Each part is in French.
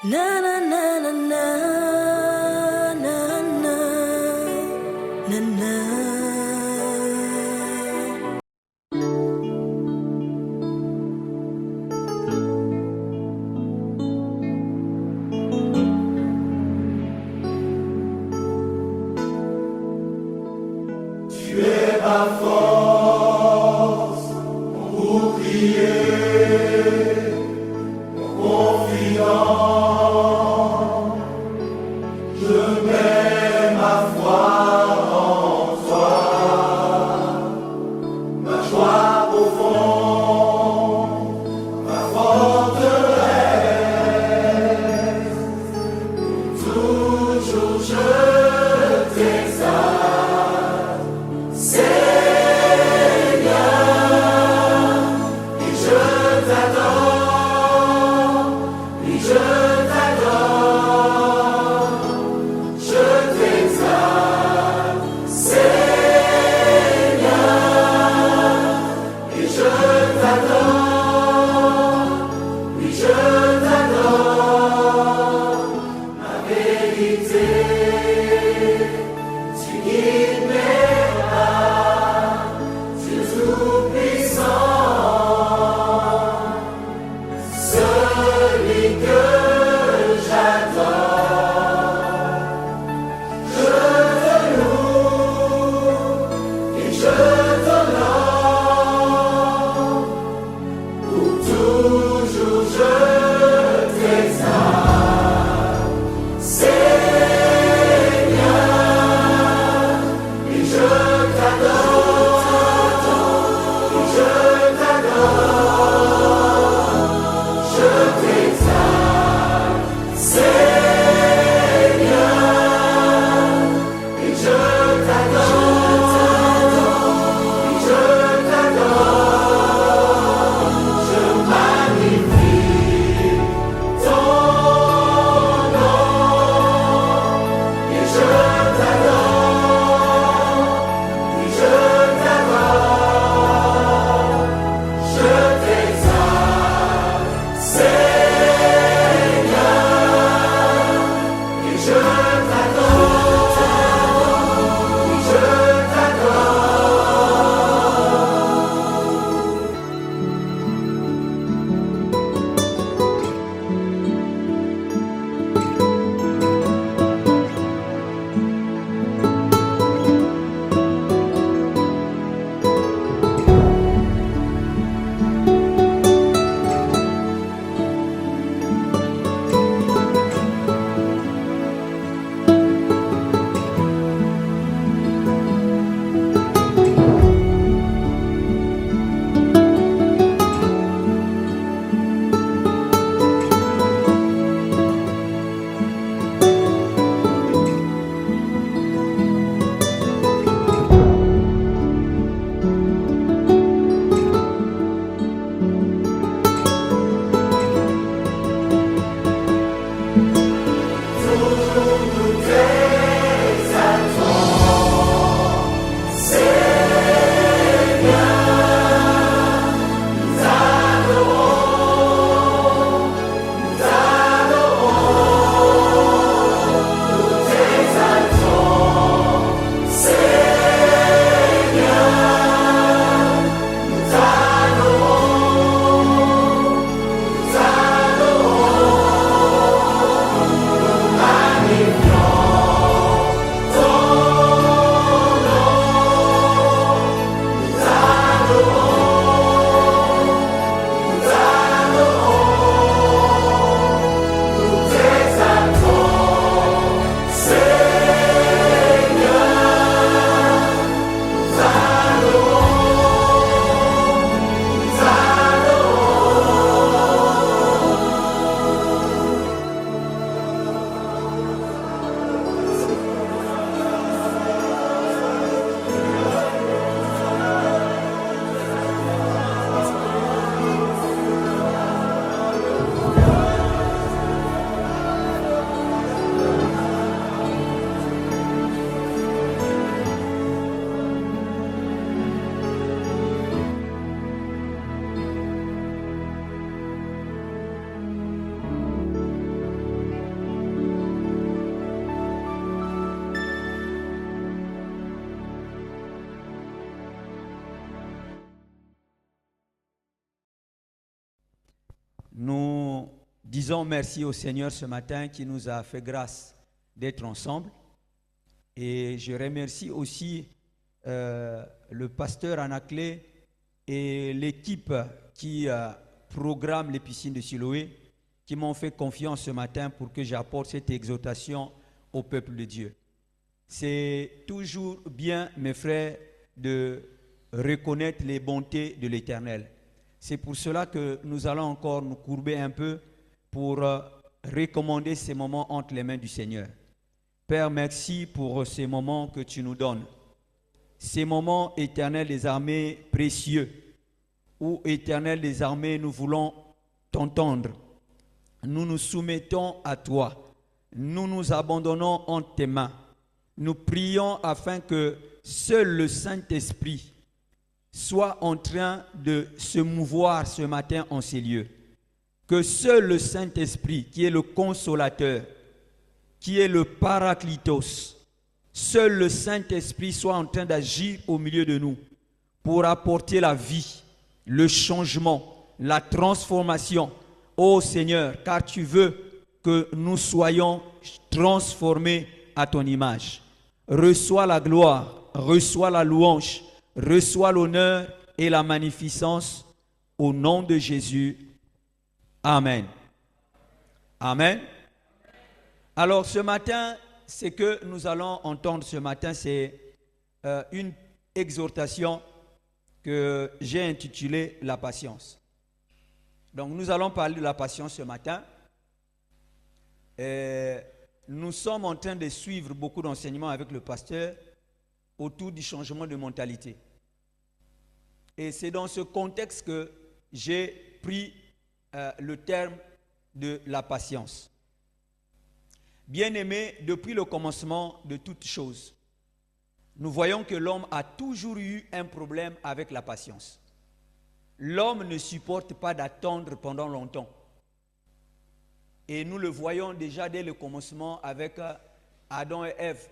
Na na na na na na na na na. Tu es ma force, mon bouclier, mon confident. Je mets ma foi en toi, ma joie profonde, ma forteresse. Toujours je t'exalte, Seigneur, et je t'adore, oui je t'adore, je t'exalte, Seigneur, et je t'adore, oui je t'adore, ma vérité, tu guides mes pas, tu es tout-puissant, celui que j'adore. Je te loue et je t'honore, pour toujours je t'exalte, Seigneur, et je t'adore, et je t'adore, je t'exalte. Disons merci au Seigneur ce matin qui nous a fait grâce d'être ensemble. Et je remercie aussi le pasteur Anaclé et l'équipe qui programme les piscines de Siloé, qui m'ont fait confiance ce matin pour que j'apporte cette exhortation au peuple de Dieu. C'est toujours bien, mes frères, de reconnaître les bontés de l'Éternel. C'est pour cela que nous allons encore nous courber un peu pour recommander ces moments entre les mains du Seigneur. Père, merci pour ces moments que tu nous donnes. Ces moments, Éternel des armées, précieux, où, Éternel des armées, nous voulons t'entendre. Nous nous soumettons à toi. Nous nous abandonnons entre tes mains. Nous prions afin que seul le Saint-Esprit soit en train de se mouvoir ce matin en ces lieux. Que seul le Saint-Esprit, qui est le consolateur, qui est le Paraclitos, seul le Saint-Esprit soit en train d'agir au milieu de nous pour apporter la vie, le changement, la transformation. Ô Seigneur, car tu veux que nous soyons transformés à ton image. Reçois la gloire, reçois la louange, reçois l'honneur et la magnificence au nom de Jésus. Amen. Amen. Alors ce matin, ce que nous allons entendre ce matin, c'est une exhortation que j'ai intitulée « La patience ». Donc nous allons parler de la patience ce matin. Nous sommes en train de suivre beaucoup d'enseignements avec le pasteur autour du changement de mentalité. Et c'est dans ce contexte que j'ai pris le terme de la patience. Bien-aimés, depuis le commencement de toutes choses, nous voyons que l'homme a toujours eu un problème avec la patience. L'homme ne supporte pas d'attendre pendant longtemps. Et nous le voyons déjà dès le commencement avec Adam et Ève.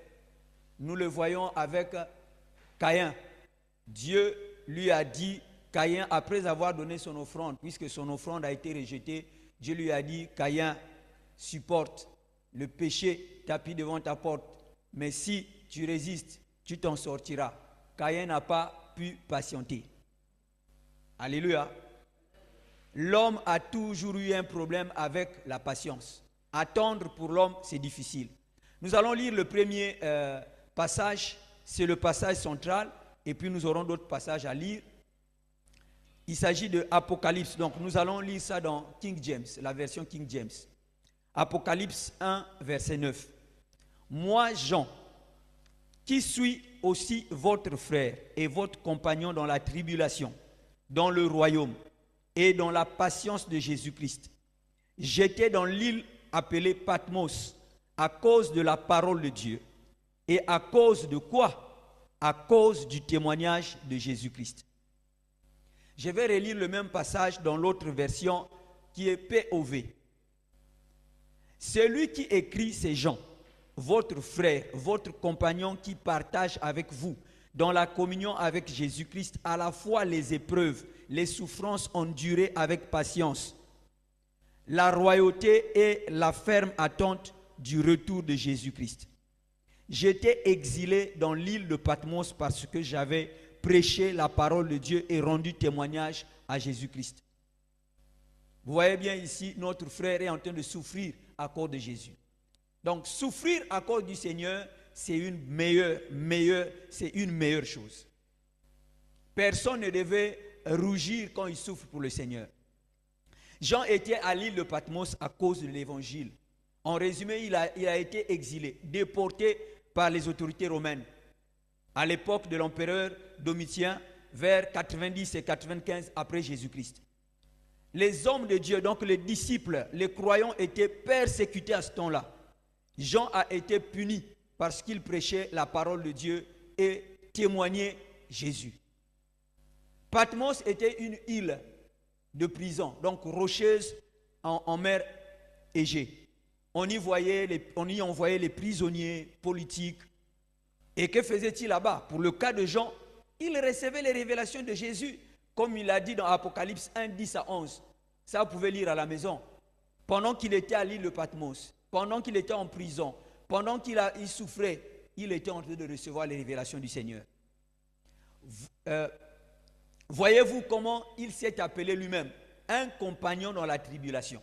Nous le voyons avec Caïn. Dieu lui a dit, Caïn, après avoir donné son offrande, puisque son offrande a été rejetée, Dieu lui a dit, Caïn, supporte le péché tapis devant ta porte. Mais si tu résistes, tu t'en sortiras. Caïn n'a pas pu patienter. Alléluia. L'homme a toujours eu un problème avec la patience. Attendre pour l'homme, c'est difficile. Nous allons lire le premier passage, c'est le passage central, et puis nous aurons d'autres passages à lire. Il s'agit de Apocalypse, donc nous allons lire ça dans King James, la version King James. Apocalypse 1, verset 9. Moi, Jean, qui suis aussi votre frère et votre compagnon dans la tribulation, dans le royaume et dans la patience de Jésus-Christ. J'étais dans l'île appelée Patmos à cause de la parole de Dieu. Et à cause de quoi? À cause du témoignage de Jésus-Christ. Je vais relire le même passage dans l'autre version qui est POV. Celui qui écrit ces gens, votre frère, votre compagnon qui partage avec vous dans la communion avec Jésus-Christ, à la fois les épreuves, les souffrances endurées avec patience, la royauté et la ferme attente du retour de Jésus-Christ. J'étais exilé dans l'île de Patmos parce que j'avais prêché la parole de Dieu et rendu témoignage à Jésus-Christ. Vous voyez bien ici, notre frère est en train de souffrir à cause de Jésus. Donc, souffrir à cause du Seigneur, c'est une meilleure chose. Personne ne devait rougir quand il souffre pour le Seigneur. Jean était à l'île de Patmos à cause de l'évangile. En résumé, il a été exilé, déporté par les autorités romaines. À l'époque de l'empereur Domitien, vers 90 et 95 après Jésus-Christ. Les hommes de Dieu, donc les disciples, les croyants étaient persécutés à ce temps-là. Jean a été puni parce qu'il prêchait la parole de Dieu et témoignait Jésus. Patmos était une île de prison, donc rocheuse en mer Égée. On y envoyait les prisonniers politiques. Et que faisait-il là-bas? Pour le cas de Jean, il recevait les révélations de Jésus, comme il a dit dans Apocalypse 1, 10 à 11. Ça, vous pouvez lire à la maison. pendant qu'il était à l'île de Patmos, pendant qu'il était en prison, pendant qu'il souffrait, il était en train de recevoir les révélations du Seigneur. Voyez-vous comment il s'est appelé lui-même un compagnon dans la tribulation.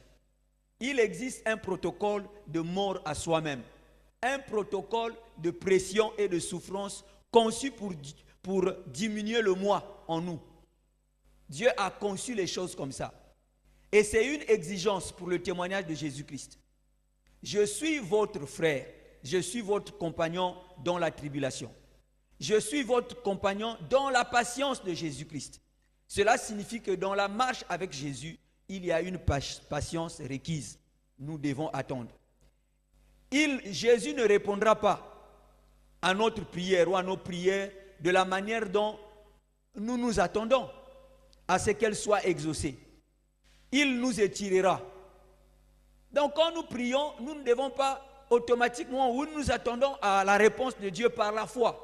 Il existe un protocole de mort à soi-même, un protocole de pression et de souffrance conçu pour diminuer le moi en nous. Dieu a conçu les choses comme ça. Et c'est une exigence pour le témoignage de Jésus-Christ. Je suis votre frère, je suis votre compagnon dans la tribulation. Je suis votre compagnon dans la patience de Jésus-Christ. Cela signifie que dans la marche avec Jésus, il y a une patience requise. Nous devons attendre. Jésus ne répondra pas à notre prière ou à nos prières de la manière dont nous nous attendons à ce qu'elles soient exaucées. Il nous étirera. Donc quand nous prions, nous ne devons pas automatiquement, ou nous attendons à la réponse de Dieu par la foi.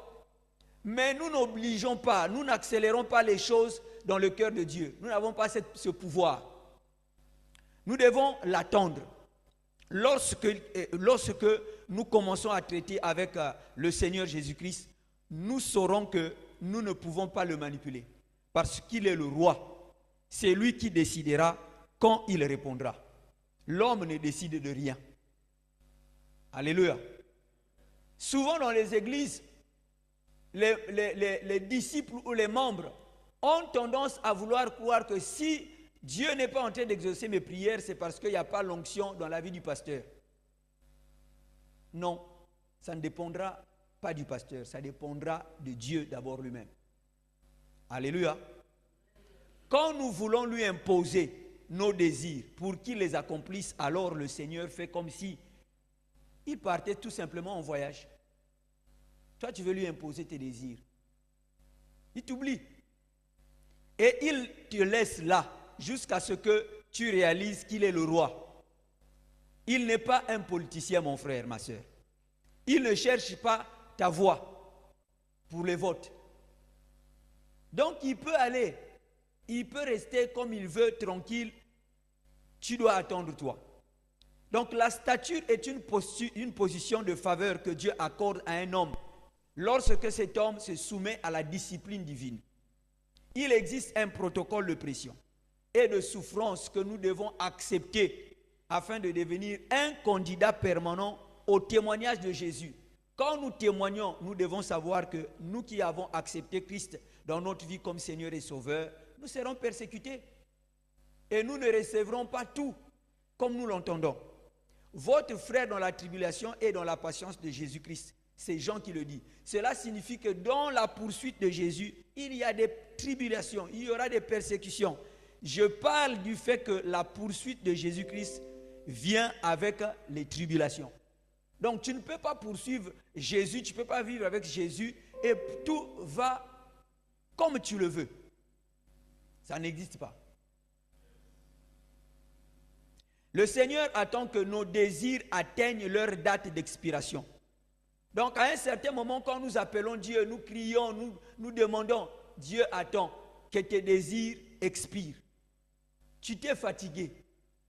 Mais nous n'obligeons pas, nous n'accélérons pas les choses dans le cœur de Dieu. Nous n'avons pas ce pouvoir. Nous devons l'attendre. Lorsque nous commençons à traiter avec le Seigneur Jésus-Christ, nous saurons que nous ne pouvons pas le manipuler. Parce qu'il est le roi. C'est lui qui décidera quand il répondra. L'homme ne décide de rien. Alléluia. Souvent dans les églises, les disciples ou les membres ont tendance à vouloir croire que si Dieu n'est pas en train d'exaucer mes prières, c'est parce qu'il n'y a pas l'onction dans la vie du pasteur. Non, ça ne dépendra pas du pasteur, ça dépendra de Dieu d'abord lui-même. Alléluia. Quand nous voulons lui imposer nos désirs pour qu'il les accomplisse, alors le Seigneur fait comme si il partait tout simplement en voyage. Toi, tu veux lui imposer tes désirs. Il t'oublie. Et il te laisse là jusqu'à ce que tu réalises qu'il est le roi. Il n'est pas un politicien, mon frère, ma soeur. Il ne cherche pas ta voix pour les votes. Donc, il peut aller, il peut rester comme il veut, tranquille. Tu dois attendre toi. Donc, la stature est une position de faveur que Dieu accorde à un homme lorsque cet homme se soumet à la discipline divine. Il existe un protocole de pression et de souffrance que nous devons accepter afin de devenir un candidat permanent au témoignage de Jésus. Quand nous témoignons, nous devons savoir que nous qui avons accepté Christ dans notre vie comme Seigneur et Sauveur, nous serons persécutés et nous ne recevrons pas tout comme nous l'entendons. Votre frère dans la tribulation et dans la patience de Jésus-Christ, c'est Jean qui le dit. Cela signifie que dans la poursuite de Jésus, il y a des tribulations, il y aura des persécutions. Je parle du fait que la poursuite de Jésus-Christ vient avec les tribulations. Donc tu ne peux pas poursuivre Jésus, tu ne peux pas vivre avec Jésus et tout va comme tu le veux. Ça n'existe pas. Le Seigneur attend que nos désirs atteignent leur date d'expiration. Donc à un certain moment, quand nous appelons Dieu, nous crions, nous demandons, Dieu attend que tes désirs expirent. Tu t'es fatigué.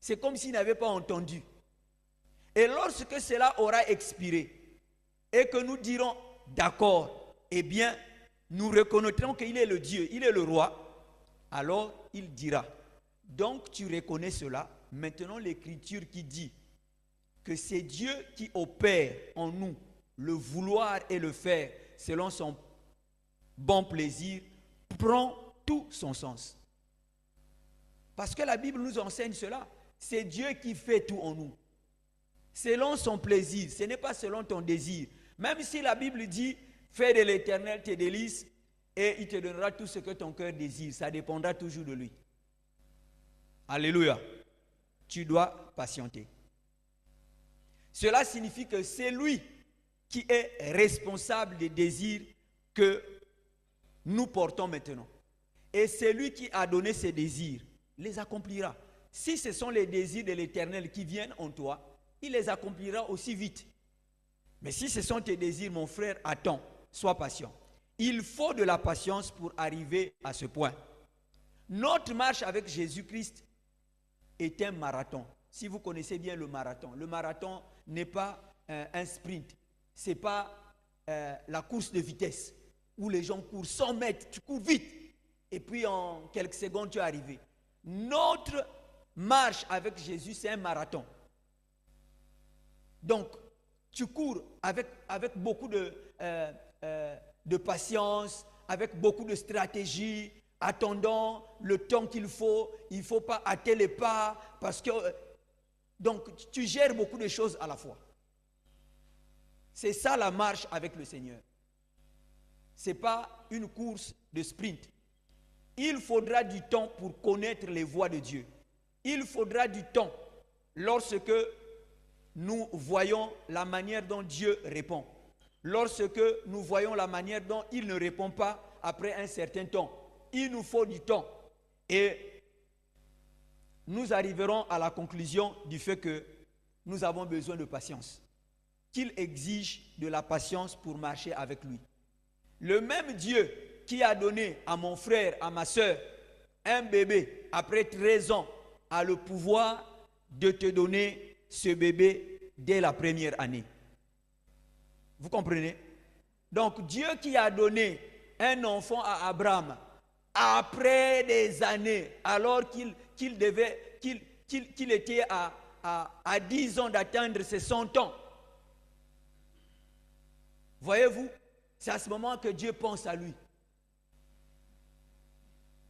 C'est comme s'il n'avait pas entendu. Et lorsque cela aura expiré et que nous dirons d'accord, eh bien, nous reconnaîtrons qu'il est le Dieu, il est le roi, alors il dira, donc tu reconnais cela. Maintenant, l'Écriture qui dit que c'est Dieu qui opère en nous le vouloir et le faire selon son bon plaisir, prend tout son sens. Parce que la Bible nous enseigne cela. C'est Dieu qui fait tout en nous. Selon son plaisir, ce n'est pas selon ton désir. Même si la Bible dit, fais de l'Éternel tes délices et il te donnera tout ce que ton cœur désire. Ça dépendra toujours de lui. Alléluia. Tu dois patienter. Cela signifie que c'est lui qui est responsable des désirs que nous portons maintenant. Et c'est lui qui a donné ces désirs, les accomplira. Si ce sont les désirs de l'Éternel qui viennent en toi, il les accomplira aussi vite. Mais si ce sont tes désirs, mon frère, attends, sois patient. Il faut de la patience pour arriver à ce point. Notre marche avec Jésus-Christ est un marathon. si vous connaissez bien le marathon n'est pas un sprint. Ce n'est pas la course de vitesse où les gens courent 100 mètres, tu cours vite et puis en quelques secondes tu es arrivé. Notre marche avec Jésus, c'est un marathon. Donc, tu cours avec beaucoup de patience, avec beaucoup de stratégie, attendant le temps qu'il faut. Il ne faut pas hâter les pas parce que... donc, tu gères beaucoup de choses à la fois. C'est ça la marche avec le Seigneur. Ce n'est pas une course de sprint. Il faudra du temps pour connaître les voies de Dieu. Il faudra du temps lorsque nous voyons la manière dont Dieu répond. Lorsque nous voyons la manière dont il ne répond pas après un certain temps. Il nous faut du temps. Et nous arriverons à la conclusion du fait que nous avons besoin de patience. Qu'il exige de la patience pour marcher avec lui. Le même Dieu qui a donné à mon frère, à ma soeur, un bébé après 13 ans, a le pouvoir de te donner ce bébé dès la première année. Vous comprenez? Donc Dieu qui a donné un enfant à Abraham après des années, alors qu'il était à 10 ans d'atteindre ses 100 ans. Voyez-vous, c'est à ce moment que Dieu pense à lui.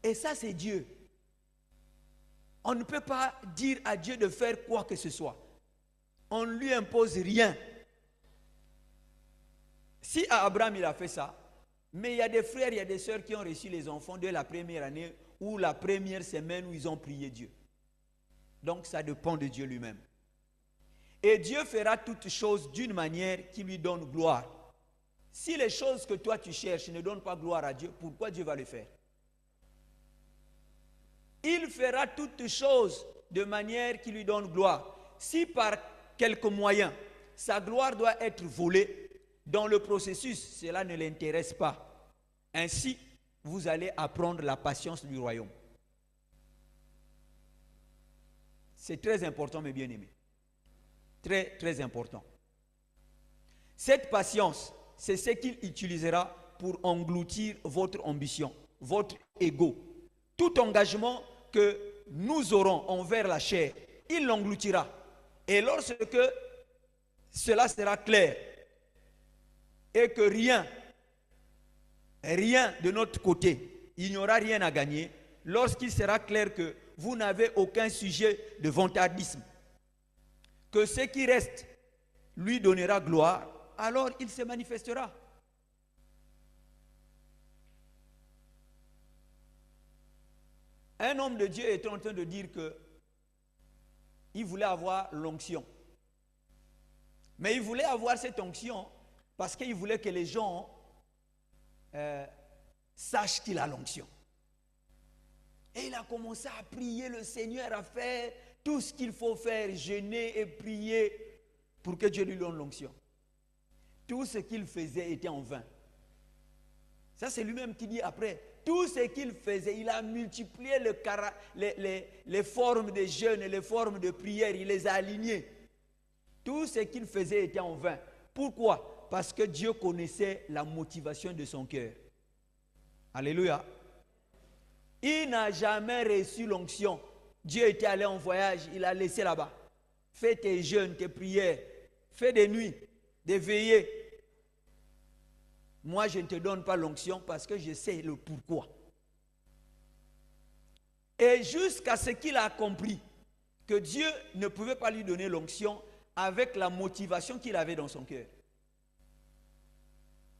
Et ça, c'est Dieu. On ne peut pas dire à Dieu de faire quoi que ce soit. On ne lui impose rien. Si à Abraham il a fait ça, mais il y a des frères, il y a des sœurs qui ont reçu les enfants dès la première année ou la première semaine où ils ont prié Dieu. Donc ça dépend de Dieu lui-même. Et Dieu fera toutes choses d'une manière qui lui donne gloire. Si les choses que toi tu cherches ne donnent pas gloire à Dieu, pourquoi Dieu va le faire? Il fera toutes choses de manière qui lui donne gloire. Si par quelque moyen, sa gloire doit être volée, dans le processus, cela ne l'intéresse pas. Ainsi, vous allez apprendre la patience du royaume. C'est très important, mes bien-aimés. Très, très important. Cette patience, c'est ce qu'il utilisera pour engloutir votre ambition, votre ego. Tout engagement que nous aurons envers la chair, il l'engloutira. Et lorsque cela sera clair et que rien de notre côté, il n'y aura rien à gagner, lorsqu'il sera clair que vous n'avez aucun sujet de vantardisme, que ce qui reste lui donnera gloire, alors il se manifestera. Un homme de Dieu est en train de dire que il voulait avoir l'onction. Mais il voulait avoir cette onction parce qu'il voulait que les gens sachent qu'il a l'onction. Et il a commencé à prier le Seigneur, à faire tout ce qu'il faut faire, jeûner et prier pour que Dieu lui donne l'onction. Tout ce qu'il faisait était en vain. Ça, c'est lui-même qui dit après. Tout ce qu'il faisait, il a multiplié les formes de jeûne et les formes de prière, il les a alignées. Tout ce qu'il faisait était en vain. Pourquoi? Parce que Dieu connaissait la motivation de son cœur. Alléluia. Il n'a jamais reçu l'onction. Dieu était allé en voyage, il a laissé là-bas. Fais tes jeûnes, tes prières, fais des nuits, des veillées. Moi, je ne te donne pas l'onction parce que je sais le pourquoi. Et jusqu'à ce qu'il a compris que Dieu ne pouvait pas lui donner l'onction avec la motivation qu'il avait dans son cœur.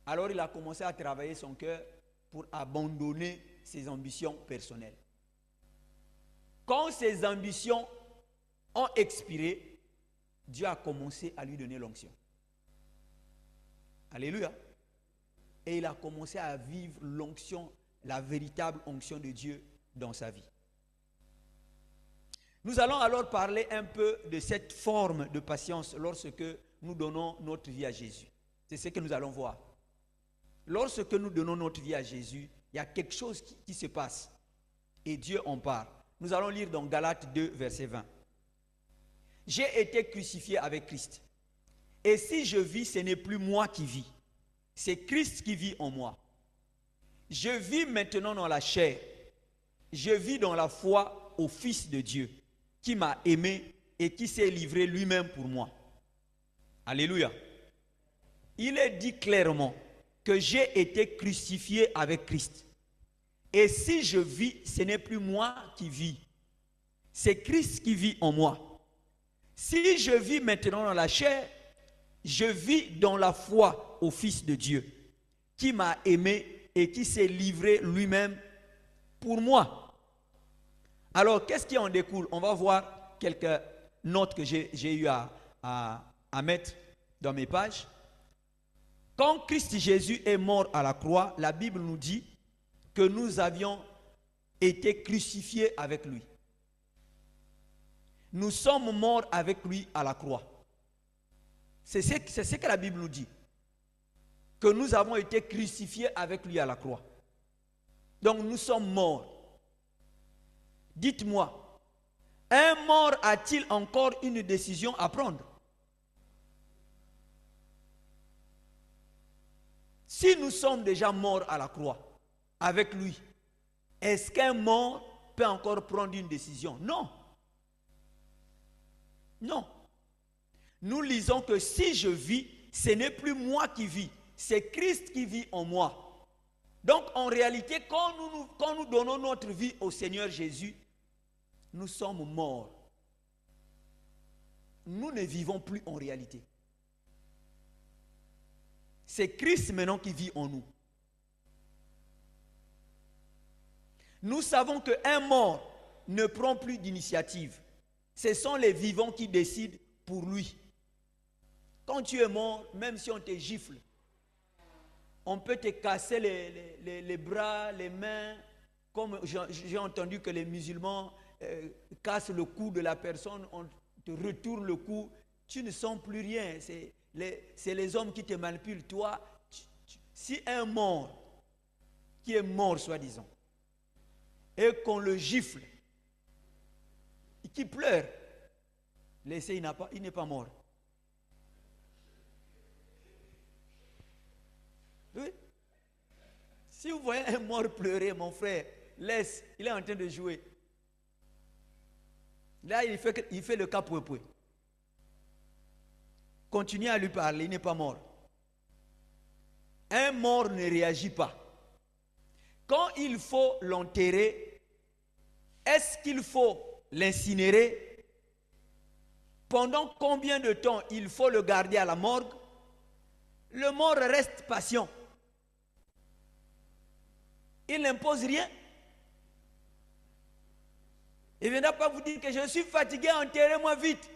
Alors il a commencé à travailler son cœur pour abandonner ses ambitions personnelles. Quand ses ambitions ont expiré, Dieu a commencé à lui donner l'onction. Alléluia. Et il a commencé à vivre l'onction, la véritable onction de Dieu dans sa vie. Nous allons alors parler un peu de cette forme de patience lorsque nous donnons notre vie à Jésus. C'est ce que nous allons voir. Lorsque nous donnons notre vie à Jésus, il y a quelque chose qui se passe. Et Dieu en parle. Nous allons lire dans Galates 2, verset 20. J'ai été crucifié avec Christ. Et si je vis, ce n'est plus moi qui vis. C'est Christ qui vit en moi. Je vis maintenant dans la chair. Je vis dans la foi au Fils de Dieu, qui m'a aimé et qui s'est livré lui-même pour moi. Alléluia. Il est dit clairement que j'ai été crucifié avec Christ. Et si je vis, ce n'est plus moi qui vis. C'est Christ qui vit en moi. Si je vis maintenant dans la chair, je vis dans la foi au Fils de Dieu, qui m'a aimé et qui s'est livré lui-même pour moi. Alors, qu'est-ce qui en découle? On va voir quelques notes que j'ai eu à mettre dans mes pages. Quand Christ Jésus est mort à la croix, la Bible nous dit que nous avions été crucifiés avec lui. Nous sommes morts avec lui à la croix. C'est ce que la Bible nous dit. Que nous avons été crucifiés avec lui à la croix. Donc nous sommes morts. Dites-moi, un mort a-t-il encore une décision à prendre? Si nous sommes déjà morts à la croix avec lui, est-ce qu'un mort peut encore prendre une décision? Non. Non. Nous lisons que si je vis, ce n'est plus moi qui vis, c'est Christ qui vit en moi. Donc en réalité, quand nous donnons notre vie au Seigneur Jésus, nous sommes morts. Nous ne vivons plus en réalité. C'est Christ maintenant qui vit en nous. Nous savons qu'un mort ne prend plus d'initiative. Ce sont les vivants qui décident pour lui. Quand tu es mort, même si on te gifle, on peut te casser les bras, les mains, comme j'ai entendu que les musulmans cassent le cou de la personne, on te retourne le cou, tu ne sens plus rien, c'est les hommes qui te manipulent. Toi, si un mort, qui est mort soi-disant, et qu'on le gifle, qui pleure, laissez, il n'est pas mort. Oui. Si vous voyez un mort pleurer, mon frère, laisse, il est en train de jouer. Là, il fait le cas poué. Continuez à lui parler, il n'est pas mort. Un mort ne réagit pas. Quand il faut l'enterrer, est-ce qu'il faut l'incinérer? Pendant combien de temps il faut le garder à la morgue? Le mort reste patient. Il n'impose rien. Il ne viendra pas vous dire que je suis fatigué, enterrez-moi vite.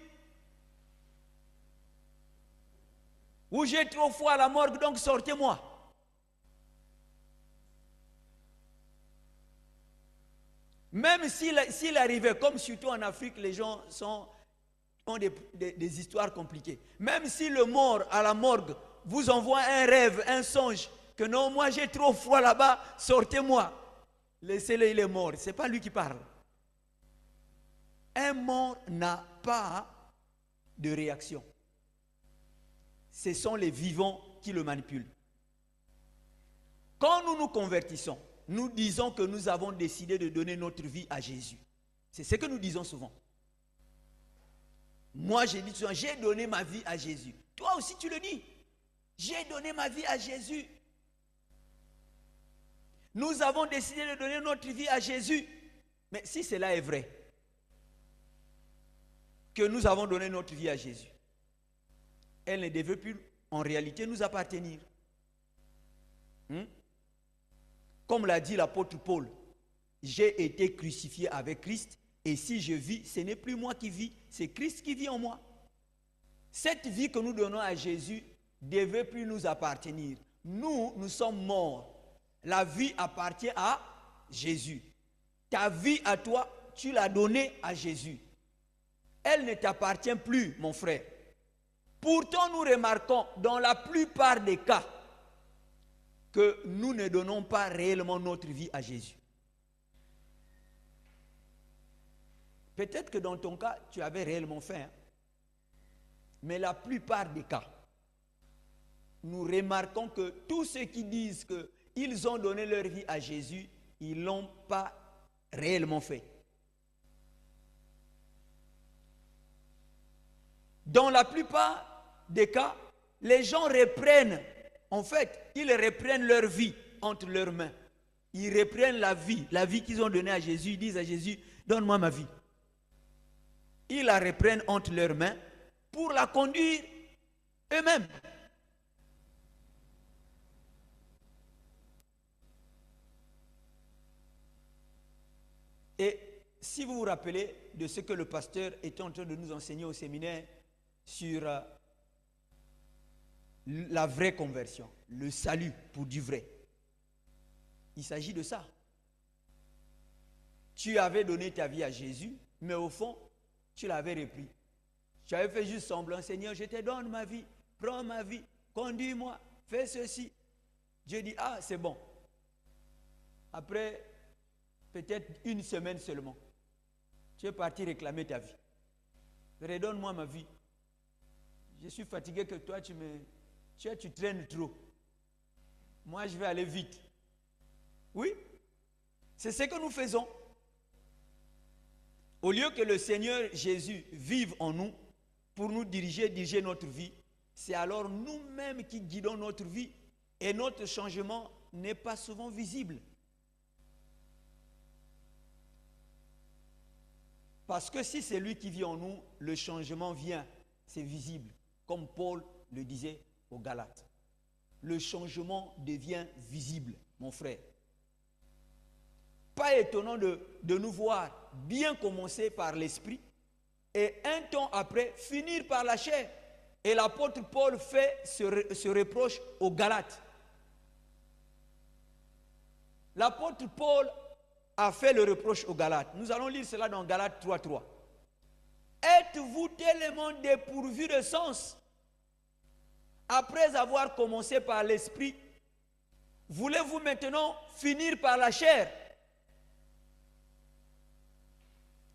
Ou j'ai trop froid à la morgue, donc sortez-moi. Même s'il arrivait, comme surtout en Afrique, les gens ont des histoires compliquées. Même si le mort à la morgue vous envoie un rêve, un songe, que non, moi j'ai trop froid là-bas, sortez-moi. Laissez-le, il est mort. Ce n'est pas lui qui parle. Un mort n'a pas de réaction. Ce sont les vivants qui le manipulent. Quand nous nous convertissons, nous disons que nous avons décidé de donner notre vie à Jésus. C'est ce que nous disons souvent. Moi, j'ai dit souvent, j'ai donné ma vie à Jésus. Toi aussi, tu le dis. J'ai donné ma vie à Jésus. Nous avons décidé de donner notre vie à Jésus. Mais si cela est vrai, que nous avons donné notre vie à Jésus, elle ne devait plus en réalité nous appartenir. Comme l'a dit l'apôtre Paul, j'ai été crucifié avec Christ et si je vis, ce n'est plus moi qui vis, c'est Christ qui vit en moi. Cette vie que nous donnons à Jésus ne devait plus nous appartenir. Nous sommes morts. La vie appartient à Jésus. Ta vie à toi, tu l'as donnée à Jésus. Elle ne t'appartient plus, mon frère. Pourtant, nous remarquons dans la plupart des cas que nous ne donnons pas réellement notre vie à Jésus. Peut-être que dans ton cas, tu avais réellement faim. Mais la plupart des cas, nous remarquons que tous ceux qui disent qu'ils ont donné leur vie à Jésus, ils ne l'ont pas réellement fait. Dans la plupart des cas, les gens reprennent, en fait, ils reprennent leur vie entre leurs mains. Ils reprennent la vie qu'ils ont donnée à Jésus. Ils disent à Jésus, donne-moi ma vie. Ils la reprennent entre leurs mains pour la conduire eux-mêmes. Et si vous vous rappelez de ce que le pasteur était en train de nous enseigner au séminaire sur la vraie conversion, le salut pour du vrai, il s'agit de ça. Tu avais donné ta vie à Jésus, mais au fond, tu l'avais repris. Tu avais fait juste semblant, Seigneur, je te donne ma vie, prends ma vie, conduis-moi, fais ceci. Dieu dit, ah, c'est bon. Après, peut-être une semaine seulement, tu es parti réclamer ta vie. Redonne-moi ma vie. Je suis fatigué que toi, tu traînes trop. Moi, je vais aller vite. Oui, c'est ce que nous faisons. Au lieu que le Seigneur Jésus vive en nous pour nous diriger notre vie, c'est alors nous-mêmes qui guidons notre vie et notre changement n'est pas souvent visible. Parce que si c'est lui qui vit en nous, le changement vient, c'est visible. Comme Paul le disait aux Galates. Le changement devient visible, mon frère. Pas étonnant de nous voir bien commencer par l'esprit et un temps après finir par la chair. Et l'apôtre Paul fait ce reproche aux Galates. L'apôtre Paul a fait le reproche aux Galates. Nous allons lire cela dans Galates 3:3. Êtes-vous tellement dépourvus de sens? Après avoir commencé par l'esprit, voulez-vous maintenant finir par la chair?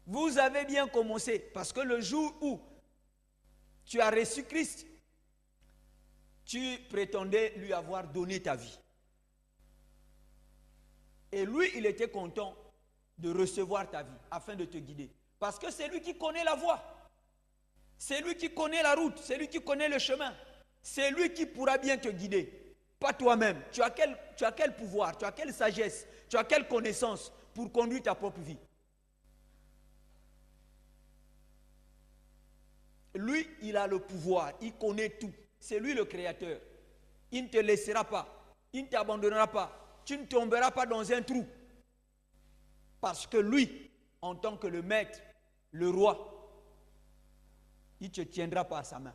Vous avez bien commencé, parce que le jour où tu as reçu Christ, tu prétendais lui avoir donné ta vie. Et lui, il était content de recevoir ta vie afin de te guider. Parce que c'est lui qui connaît la voie. C'est lui qui connaît la route. C'est lui qui connaît le chemin. C'est lui qui pourra bien te guider. Pas toi-même. Tu as quel pouvoir, tu as quelle sagesse, tu as quelle connaissance pour conduire ta propre vie? Lui, il a le pouvoir. Il connaît tout. C'est lui le créateur. Il ne te laissera pas. Il ne t'abandonnera pas. Tu ne tomberas pas dans un trou. Parce que lui, en tant que le maître, le roi, il ne te tiendra pas à sa main.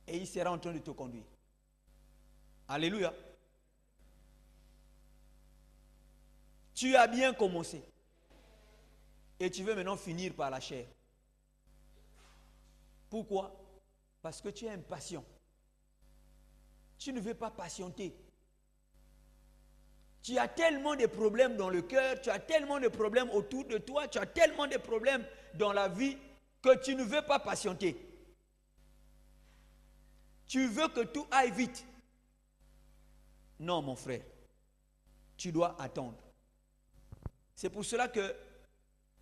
Et il sera en train de te conduire. Alléluia. Tu as bien commencé. Et tu veux maintenant finir par la chair. Pourquoi? Parce que tu es impatient. Tu ne veux pas patienter. Tu as tellement de problèmes dans le cœur, tu as tellement de problèmes autour de toi, tu as tellement de problèmes dans la vie que tu ne veux pas patienter. Tu veux que tout aille vite. Non, mon frère, tu dois attendre. C'est pour cela que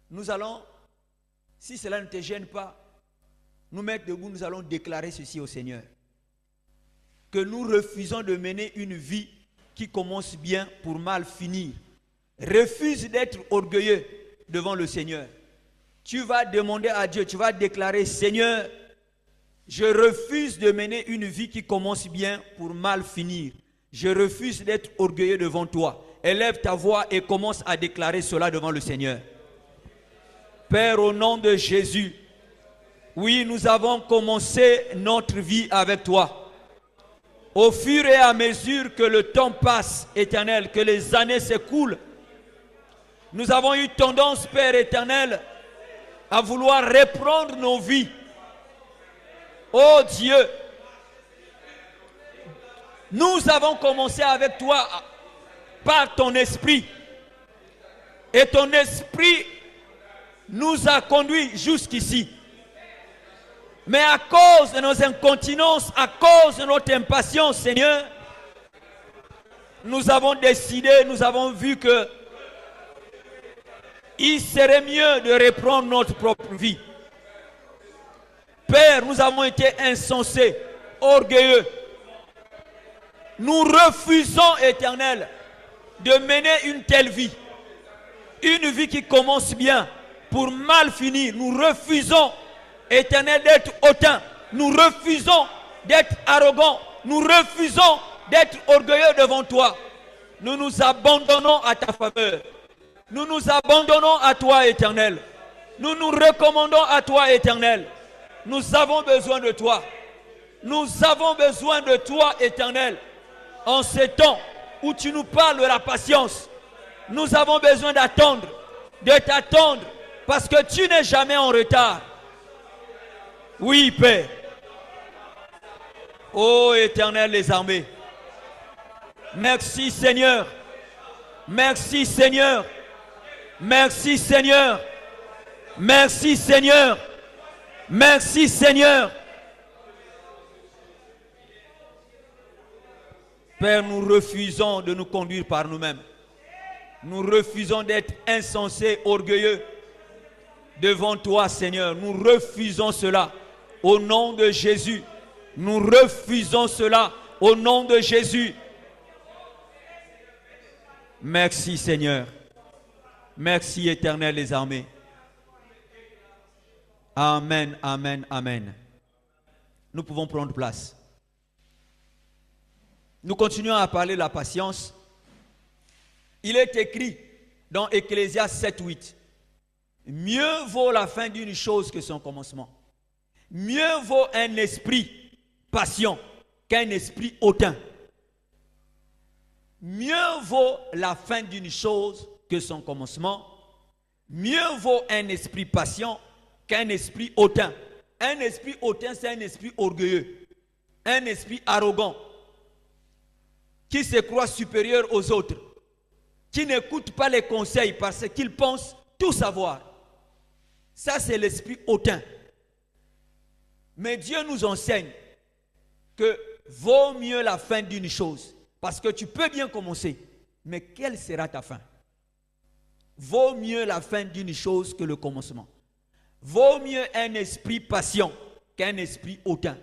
nous allons, si cela ne te gêne pas, nous mettre debout, nous allons déclarer ceci au Seigneur. Que nous refusons de mener une vie qui commence bien pour mal finir. Refuse d'être orgueilleux devant le Seigneur. Tu vas demander à Dieu, tu vas déclarer, Seigneur, je refuse de mener une vie qui commence bien pour mal finir. Je refuse d'être orgueilleux devant toi. Élève ta voix et commence à déclarer cela devant le Seigneur. Père, au nom de Jésus, oui, nous avons commencé notre vie avec toi. Au fur et à mesure que le temps passe, Éternel, que les années s'écoulent, nous avons eu tendance, Père éternel, à vouloir reprendre nos vies. Oh Dieu, nous avons commencé avec toi par ton esprit. Et ton esprit nous a conduits jusqu'ici. Mais à cause de nos incontinences, à cause de notre impatience, Seigneur, nous avons décidé, nous avons vu que il serait mieux de reprendre notre propre vie. Père, nous avons été insensés, orgueilleux. Nous refusons, Éternel, de mener une telle vie. Une vie qui commence bien pour mal finir. Nous refusons, Éternel, d'être hautains. Nous refusons d'être arrogants. Nous refusons d'être orgueilleux devant toi. Nous nous abandonnons à ta faveur. Nous nous abandonnons à toi, Éternel. Nous nous recommandons à toi, Éternel. Nous avons besoin de toi. Nous avons besoin de toi, Éternel. En ces temps où tu nous parles de la patience, nous avons besoin d'attendre, de t'attendre, parce que tu n'es jamais en retard. Oui, Père. Ô Éternel des armées, merci Seigneur. Merci Seigneur. Merci Seigneur. Merci Seigneur. Merci Seigneur. Père, nous refusons de nous conduire par nous-mêmes. Nous refusons d'être insensés, orgueilleux devant toi, Seigneur. Nous refusons cela au nom de Jésus. Nous refusons cela au nom de Jésus. Merci, Seigneur. Merci, Éternel des armées. Amen, amen, amen. Nous pouvons prendre place. Nous continuons à parler de la patience. Il est écrit dans Ecclésiaste 7, 8. Mieux vaut la fin d'une chose que son commencement. Mieux vaut un esprit patient qu'un esprit hautain. Mieux vaut la fin d'une chose que son commencement. Mieux vaut un esprit patient qu'un esprit hautain. Un esprit hautain, c'est un esprit orgueilleux. Un esprit arrogant. Qui se croit supérieur aux autres. Qui n'écoute pas les conseils parce qu'il pense tout savoir. Ça, c'est l'esprit hautain. Mais Dieu nous enseigne que vaut mieux la fin d'une chose. Parce que tu peux bien commencer. Mais quelle sera ta fin? Vaut mieux la fin d'une chose que le commencement. Vaut mieux un esprit patient qu'un esprit hautain.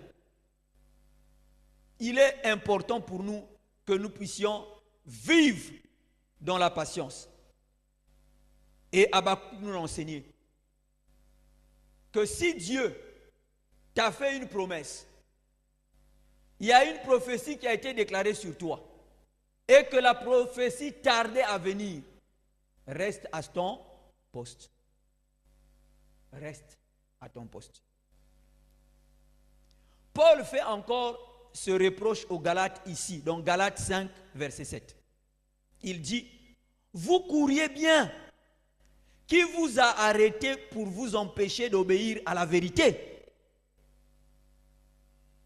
Il est important pour nous que nous puissions vivre dans la patience. Et Habakkuk nous l'a enseigné. Que si Dieu t'a fait une promesse, il y a une prophétie qui a été déclarée sur toi, et que la prophétie tardait à venir, reste à ton poste. Reste à ton poste. Paul fait encore ce reproche aux Galates ici, dans Galates 5, verset 7. Il dit, vous couriez bien. Qui vous a arrêté pour vous empêcher d'obéir à la vérité?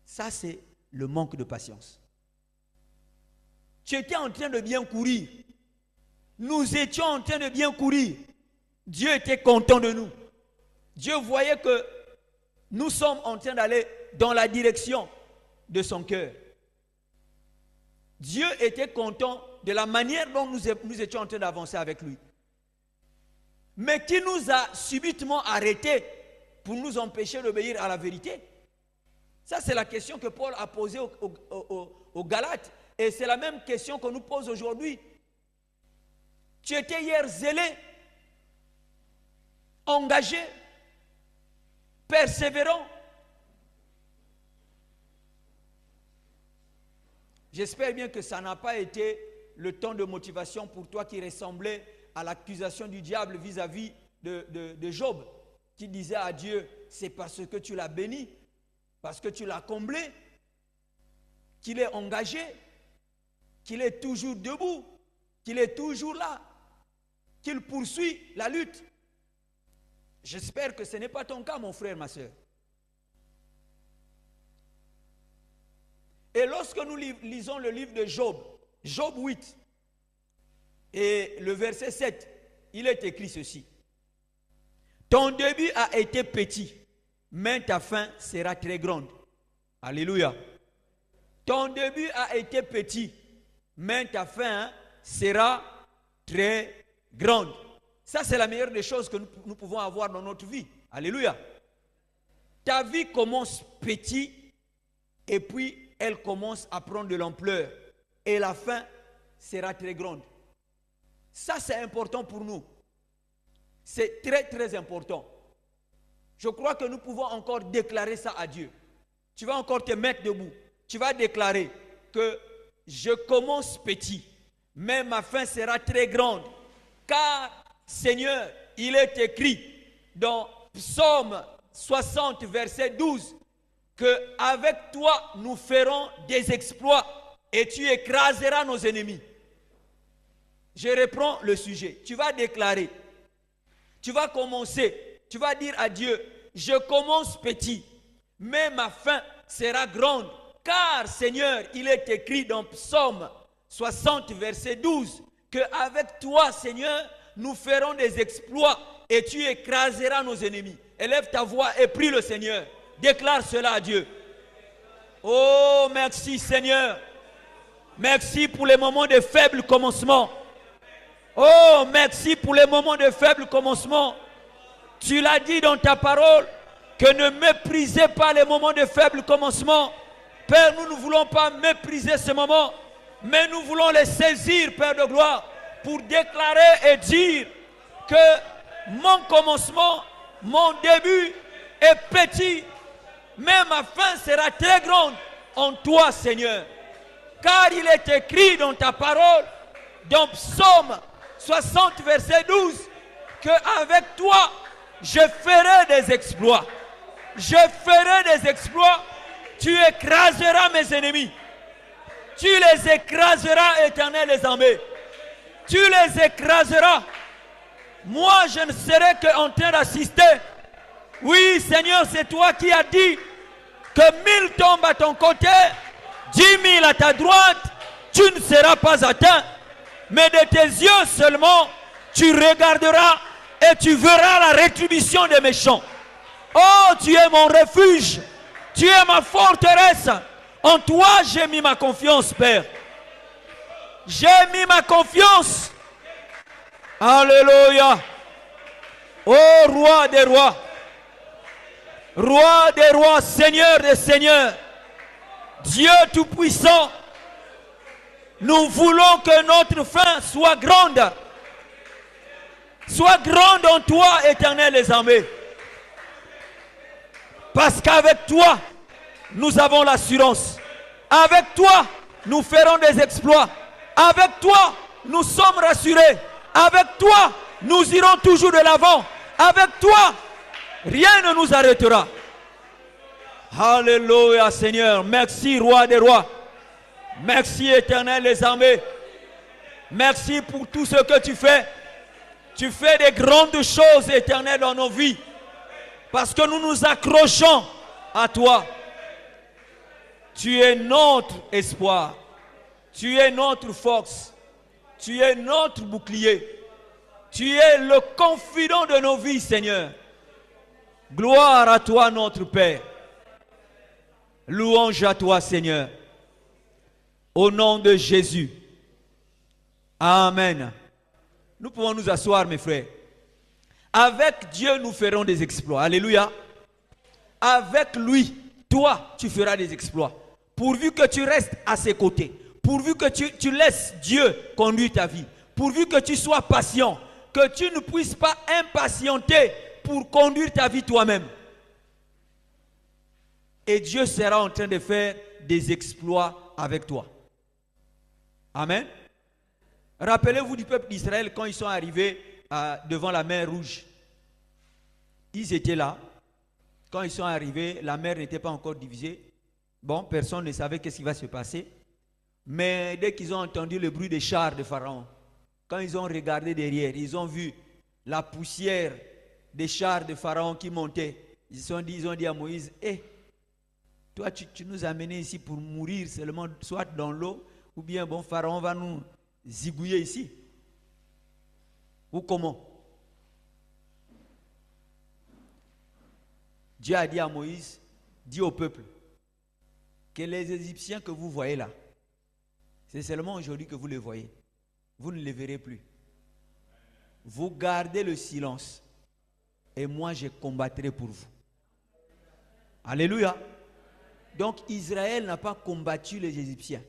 Ça, c'est le manque de patience. Tu étais en train de bien courir. Nous étions en train de bien courir. Dieu était content de nous. Dieu voyait que nous sommes en train d'aller dans la direction de son cœur. Dieu était content de la manière dont nous étions en train d'avancer avec lui. Mais qui nous a subitement arrêtés pour nous empêcher d'obéir à la vérité? Ça, c'est la question que Paul a posée aux Galates. Et c'est la même question qu'on nous pose aujourd'hui. Tu étais hier zélé, engagé, persévérant. J'espère bien que ça n'a pas été le temps de motivation pour toi qui ressemblait à l'accusation du diable vis-à-vis de Job, qui disait à Dieu, c'est parce que tu l'as béni, parce que tu l'as comblé, qu'il est engagé, qu'il est toujours debout, qu'il est toujours là, qu'il poursuit la lutte. J'espère que ce n'est pas ton cas, mon frère, ma soeur. Et lorsque nous lisons le livre de Job, Job 8, et le verset 7, il est écrit ceci. Ton début a été petit, mais ta fin sera très grande. Alléluia. Ton début a été petit, mais ta fin sera très grande. Ça, c'est la meilleure des choses que nous pouvons avoir dans notre vie. Alléluia. Ta vie commence petit et puis elle commence à prendre de l'ampleur. Et la fin sera très grande. Ça, c'est important pour nous. C'est très, très important. Je crois que nous pouvons encore déclarer ça à Dieu. Tu vas encore te mettre debout. Tu vas déclarer que je commence petit, mais ma fin sera très grande. Car, Seigneur, il est écrit dans Psaume 60, verset 12, que avec toi, nous ferons des exploits et tu écraseras nos ennemis. Je reprends le sujet. Tu vas déclarer, tu vas commencer, tu vas dire à Dieu, je commence petit, mais ma fin sera grande. Car, Seigneur, il est écrit dans Psaume 60, verset 12, qu'avec toi, Seigneur, nous ferons des exploits et tu écraseras nos ennemis. Élève ta voix et prie le Seigneur. Déclare cela à Dieu. Oh, merci Seigneur. Merci pour les moments de faible commencement. Oh, merci pour les moments de faible commencement. Tu l'as dit dans ta parole que ne méprisez pas les moments de faible commencement. Père, nous ne voulons pas mépriser ce moment, mais nous voulons les saisir, Père de gloire, pour déclarer et dire que mon commencement, mon début est petit, mais ma fin sera très grande en toi, Seigneur. Car il est écrit dans ta parole, dans Psaume 60, verset 12, qu'avec toi, je ferai des exploits. Je ferai des exploits. Tu écraseras mes ennemis. Tu les écraseras, Éternel des armées. Tu les écraseras. Moi, je ne serai qu'en train d'assister. Oui, Seigneur, c'est toi qui as dit que 1000 tombent à ton côté, 10 000 à ta droite, tu ne seras pas atteint. Mais de tes yeux seulement, tu regarderas et tu verras la rétribution des méchants. Oh, tu es mon refuge. Tu es ma forteresse. En toi, j'ai mis ma confiance, Père. J'ai mis ma confiance. Alléluia. Oh, roi des rois. Roi des rois, Seigneur des seigneurs. Dieu tout-puissant. Nous voulons que notre fin soit grande. Soit grande en toi, Éternel des armées. Parce qu'avec toi, nous avons l'assurance. Avec toi, nous ferons des exploits. Avec toi, nous sommes rassurés. Avec toi, nous irons toujours de l'avant. Avec toi, rien ne nous arrêtera. Alléluia, Seigneur. Merci, Roi des rois. Merci, Éternel des armées. Merci pour tout ce que tu fais. Tu fais des grandes choses, Éternel, dans nos vies. Parce que nous nous accrochons à toi. Tu es notre espoir. Tu es notre force. Tu es notre bouclier. Tu es le confident de nos vies, Seigneur. Gloire à toi, notre Père. Louange à toi, Seigneur. Au nom de Jésus. Amen. Nous pouvons nous asseoir, mes frères. Avec Dieu, nous ferons des exploits. Alléluia. Avec lui, toi, tu feras des exploits. Pourvu que tu restes à ses côtés. Pourvu que tu laisses Dieu conduire ta vie. Pourvu que tu sois patient. Que tu ne puisses pas impatienter pour conduire ta vie toi-même. Et Dieu sera en train de faire des exploits avec toi. Amen. Rappelez-vous du peuple d'Israël quand ils sont arrivés devant la mer Rouge. Ils étaient là. Quand ils sont arrivés, la mer n'était pas encore divisée. Bon, personne ne savait qu'est-ce qui va se passer. Mais dès qu'ils ont entendu le bruit des chars de Pharaon, quand ils ont regardé derrière, ils ont vu la poussière des chars de Pharaon qui montaient. Ils ont dit à Moïse, toi tu nous as amenés ici pour mourir seulement, soit dans l'eau, ou bien bon, Pharaon va nous zigouiller ici. Ou comment? Dieu a dit à Moïse, dis au peuple, que les Égyptiens que vous voyez là, c'est seulement aujourd'hui que vous les voyez. Vous ne les verrez plus. Vous gardez le silence. Et moi, je combattrai pour vous. Alléluia. Donc, Israël n'a pas combattu les Égyptiens.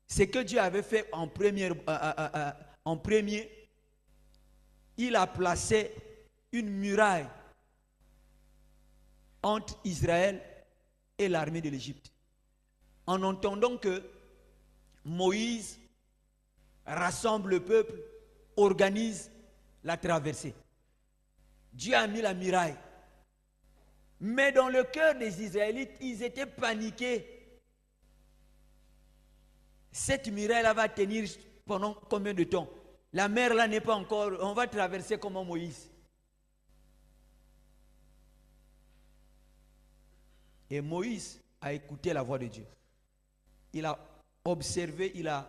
Ce que Dieu avait fait en premier, il a placé une muraille entre Israël et l'armée de l'Égypte. En entendant que Moïse rassemble le peuple, organise la traversée. Dieu a mis la muraille. Mais dans le cœur des Israélites, ils étaient paniqués. Cette muraille-là va tenir pendant combien de temps? La mer là n'est pas encore, on va traverser comme Moïse. Et Moïse a écouté la voix de Dieu. Il a observé, il a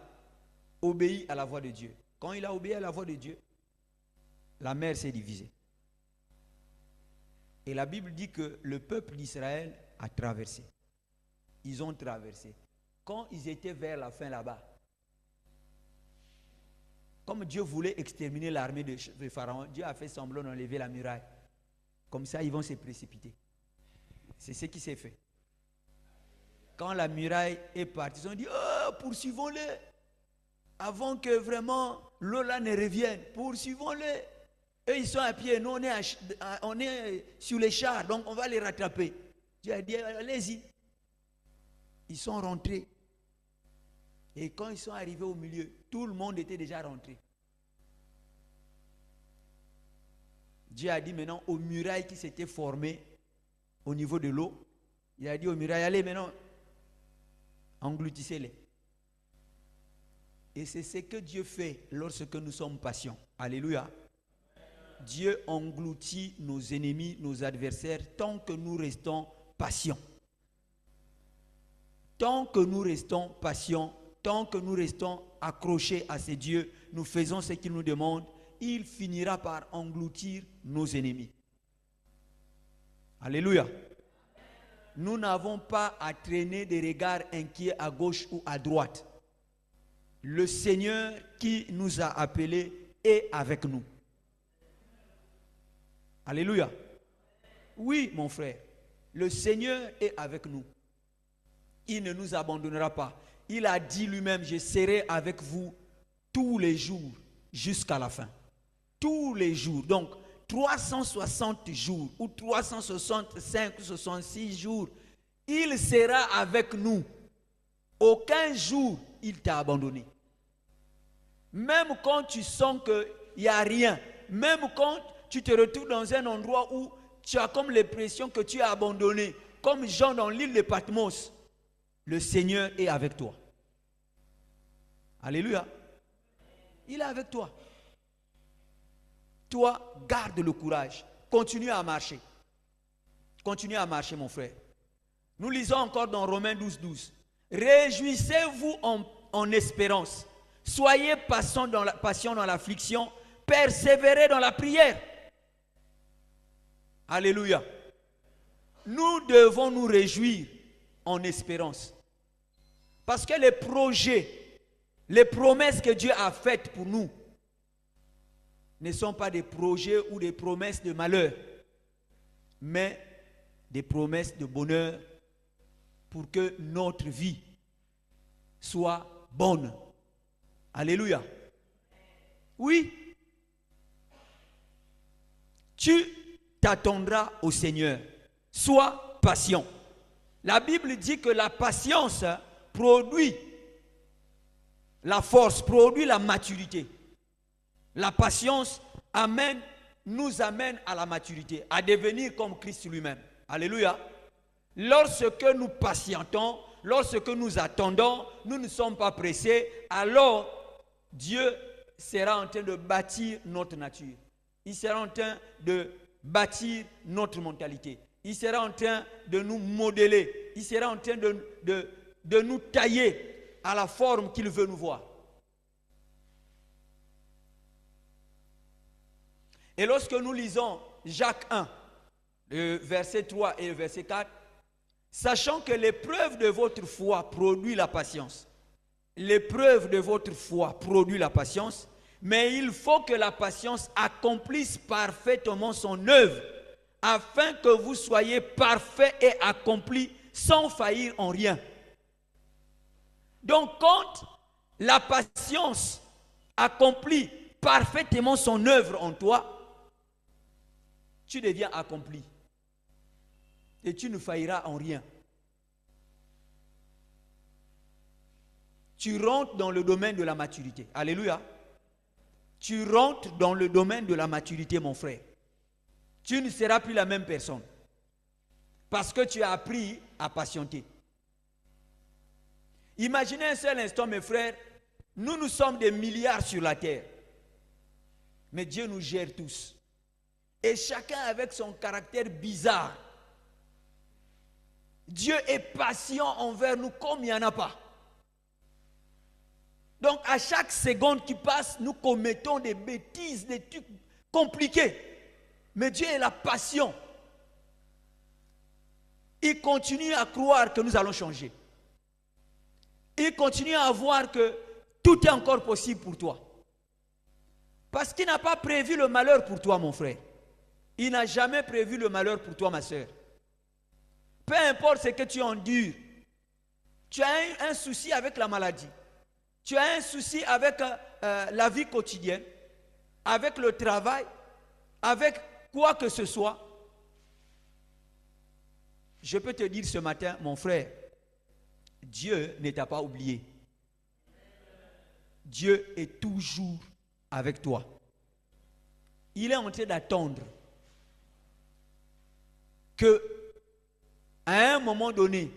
obéi à la voix de Dieu. Quand il a obéi à la voix de Dieu, la mer s'est divisée. Et la Bible dit que le peuple d'Israël a traversé. Ils ont traversé. Quand ils étaient vers la fin là-bas, comme Dieu voulait exterminer l'armée de Pharaon, Dieu a fait semblant d'enlever la muraille. Comme ça, ils vont se précipiter. C'est ce qui s'est fait. Quand la muraille est partie, ils ont dit, oh, poursuivons-les. Avant que vraiment l'eau là ne revienne, poursuivons-les. Eux, ils sont à pied, nous, on est sur les chars, donc on va les rattraper. Dieu a dit, allez-y. Ils sont rentrés. Et quand ils sont arrivés au milieu, tout le monde était déjà rentré. Dieu a dit maintenant aux murailles qui s'étaient formées au niveau de l'eau, il a dit aux murailles, allez maintenant, engloutissez-les. Et c'est ce que Dieu fait lorsque nous sommes patients. Alléluia. Dieu engloutit nos ennemis, nos adversaires, tant que nous restons patients. Tant que nous restons patients, tant que nous restons accrochés à ces dieux, nous faisons ce qu'il nous demande, il finira par engloutir nos ennemis. Alléluia. Nous n'avons pas à traîner des regards inquiets à gauche ou à droite. Le Seigneur qui nous a appelés est avec nous. Alléluia. Oui, mon frère, le Seigneur est avec nous. Il ne nous abandonnera pas. Il a dit lui-même, je serai avec vous tous les jours jusqu'à la fin. Tous les jours. Donc, 360 jours ou 365 ou 66 jours, il sera avec nous. Aucun jour, il t'a abandonné. Même quand tu sens qu'il n'y a rien, même quand tu te retrouves dans un endroit où tu as comme l'impression que tu es abandonné, comme Jean dans l'île de Patmos, le Seigneur est avec toi. Alléluia. Il est avec toi. Toi, garde le courage. Continue à marcher. Continue à marcher, mon frère. Nous lisons encore dans Romains 12, 12. Réjouissez-vous en espérance. Soyez patient dans l'affliction. Persévérez dans la prière. Alléluia. Nous devons nous réjouir en espérance. Parce que les projets, les promesses que Dieu a faites pour nous ne sont pas des projets ou des promesses de malheur, mais des promesses de bonheur pour que notre vie soit bonne. Alléluia. Oui. Tu t'attendras au Seigneur. Sois patient. La Bible dit que la patience produit la force, produit la maturité. La patience nous amène à la maturité, à devenir comme Christ lui-même. Alléluia. Lorsque nous patientons, lorsque nous attendons, nous ne sommes pas pressés, alors Dieu sera en train de bâtir notre nature. Il sera en train de bâtir notre mentalité. Il sera en train de nous modeler. Il sera en train de nous tailler à la forme qu'il veut nous voir. Et lorsque nous lisons Jacques 1, le verset 3 et le verset 4, sachant que l'épreuve de votre foi produit la patience. L'épreuve de votre foi produit la patience, mais il faut que la patience accomplisse parfaitement son œuvre, afin que vous soyez parfaits et accomplis sans faillir en rien. Donc quand la patience accomplit parfaitement son œuvre en toi, tu deviens accompli. Et tu ne failliras en rien. Tu rentres dans le domaine de la maturité. Alléluia. Tu rentres dans le domaine de la maturité, mon frère. Tu ne seras plus la même personne. Parce que tu as appris à patienter. Imaginez un seul instant, mes frères, nous sommes des milliards sur la terre. Mais Dieu nous gère tous. Et chacun avec son caractère bizarre. Dieu est patient envers nous comme il n'y en a pas. Donc à chaque seconde qui passe, nous commettons des bêtises, des trucs compliqués. Mais Dieu est la passion. Il continue à croire que nous allons changer. Il continue à voir que tout est encore possible pour toi. Parce qu'il n'a pas prévu le malheur pour toi, mon frère. Il n'a jamais prévu le malheur pour toi, ma soeur. Peu importe ce que tu endures, tu as un souci avec la maladie, tu as un souci avec la vie quotidienne, avec le travail, avec quoi que ce soit. Je peux te dire ce matin, mon frère, Dieu ne t'a pas oublié. Dieu est toujours avec toi. Il est en train d'attendre que, à un moment donné,